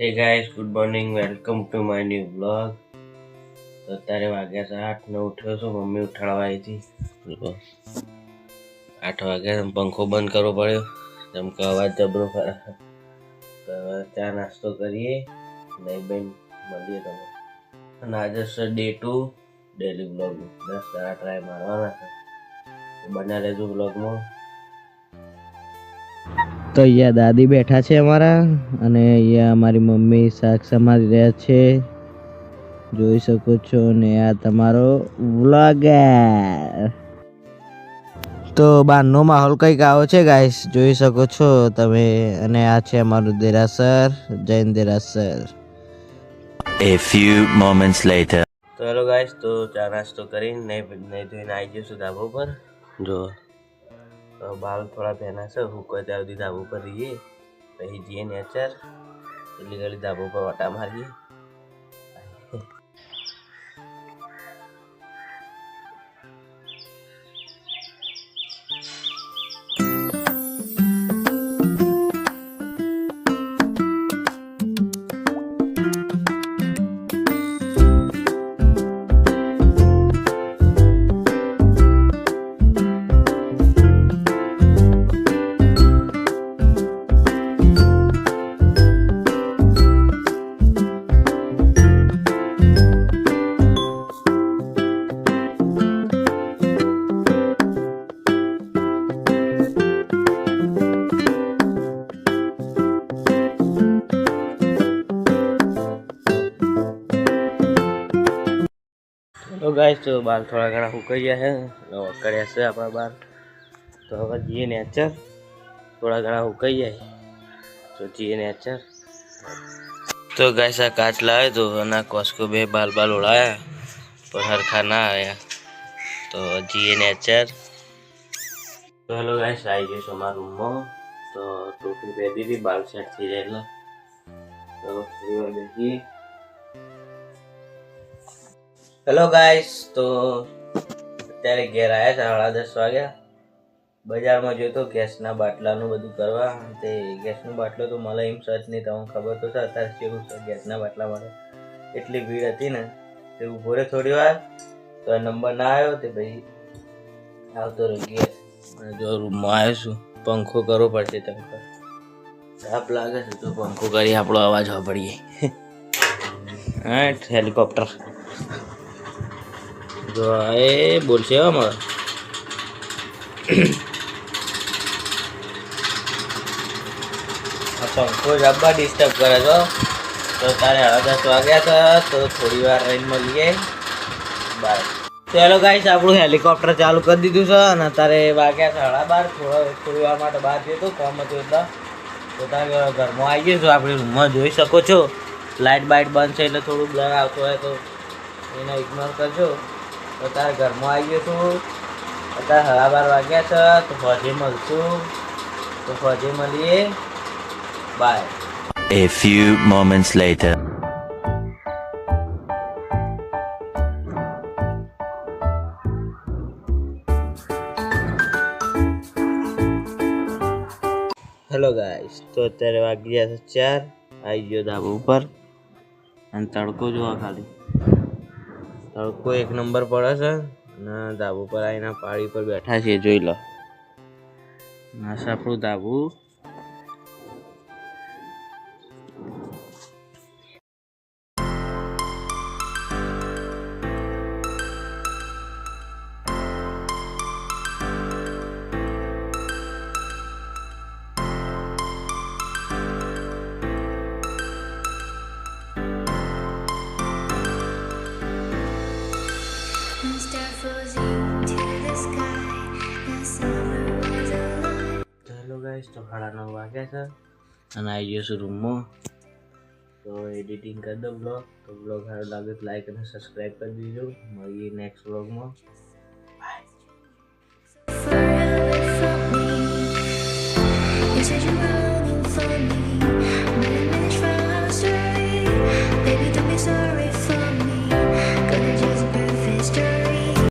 Hey guys, good morning. Welcome to my new vlog. તો અત્યારે વાગ્યા છે 8 ને ઉઠ્યો છું. મમ્મી ઉઠાડવા આવી હતી. 8 વાગ્યા પંખો બંધ કરવો પડ્યો જેમ કે અવાજ જબરો કરે. તો ચા નાસ્તો કરીએ નહીં બેન મળીએ તમે. અને આજે છે ડે 2 ડેલી વ્લોગનું 10 દાડા ટ્રાય મારવાના છે. બના રહેજો વ્લોગમાં. તો અહીંયા દાદી બેઠા છે અમારા અને અહીંયા અમારી મમ્મી શાક સમારી રહ્યા છે, જોઈ શકો છો. ને આ તમારો વ્લોગર. તો બહારનો માહોલ કંઈક આવો છે ગાઈસ, જોઈ શકો છો તમે. અને આ છે અમારું દેરાસર, જૈન દેરાસર. A few moments later. તો હેલો ગાઈસ, તો ચા નાસ્તો કરીને નહીં ધોઈને આવી જઈશું ધાબા ઉપર. જો બાલ થોડા પહેના છે, હું કોઈ ત્યાં સુધી ધાબા ઉપર રહીએ, પછી જઈએ નેચર એટલી ઘડી ધાબા ઉપર વટા મારીએ. તો ગાઈસ, તો બાલ થોડા ઘણા સુકાઈ ગયા છે, કર્યા છે આપણા બાલ. તો હવે જઈએ નેચર, થોડા ઘણા સુકાઈ જાય તો જઈએ નેચર. તો ગાઈસ, આ કાચ લાવ્યો તો અને કોસ્કો બે બાલ ઓળાયા પણ હરખા ના આવ્યા. તો જઈએ નેચર. તો હેલો ગાઈસ, આવી જઈશું અમારા રૂમમાં. તો ટોપી પહેરી દીધી, બાલ સેટ થઈ જાય એટલે તો થોડી વાર બેસીએ. હેલો ગાઈસ, તો અત્યારે ઘેર આવ્યા છે 10:30 વાગ્યા. બજારમાં જોયો તો ગેસના બાટલાનું બધું કરવા. તે ગેસનો બાટલો તો મળે એમ સચ નહીં, તમને ખબર તો છે અત્યારે કેવું છે ગેસના બાટલા માટે. એટલી ભીડ હતી ને તે ઊભો રહે થોડી વાર, તો નંબર ના આવ્યો તે ભાઈ આવતો રહ્યો ગેસ. જો રૂમમાં આવ્યો છું, પંખો કરવો પડશે. તમને તાપ લાગે છે તો પંખો કરી આપણો અવાજ સાંભળીએ. હા, હેલિકોપ્ટર જો એ બોલશે અમારે. આ પંખો જબ્બા ડિસ્ટર્બ કરે છો. તો તારે 10:30 વાગ્યા હતા, તો થોડી વાર રહીને મળીએ. બાય. ચાલો ગાઈસ, આપણું હેલિકોપ્ટર ચાલુ કરી દીધું છે અને અત્યારે વાગ્યા છે 12:30. થોડી વાર માટે બહાર જઈએ તો કામ હતું એટલે. તો તારે ઘરમાં આવી ગયું છું, આપણે રૂમમાં જોઈ શકો છો. લાઇટ બાઇટ બંધ છે એટલે થોડું બ્લર આવતો હોય તો એને ઇગ્નોર કરજો. તો તારે ઘરમાં આવી ગયો છું. અત્યારે 12:30 વાગ્યા છે, તો ફોજી મળશું. તો ફોજી મળીએ. Bye. A few moments later. Hello guys, તો અત્યારે વાગ્યા છે 4. આવી ગયો ધાબા ઉપર અને તડકો જોવા ખાલી. તડકો એક નંબર પડે છે અને ધાબુ પર આવીને પાડી પર બેઠા છીએ, જોઈ લો. આ છે આપણું ધાબુ. હેલો ગાઈસ, તો 9:30 વાગ્યા છે અને આવી ગયો છું રૂમમાં. તો એડિટિંગ કરી દો બ્લોગ. તો બ્લોગ સારો લાગે તો લાઈક અને સબસ્ક્રાઈબ કરી દીજો. મળીએ નેક્સ્ટ બ્લોગમાં.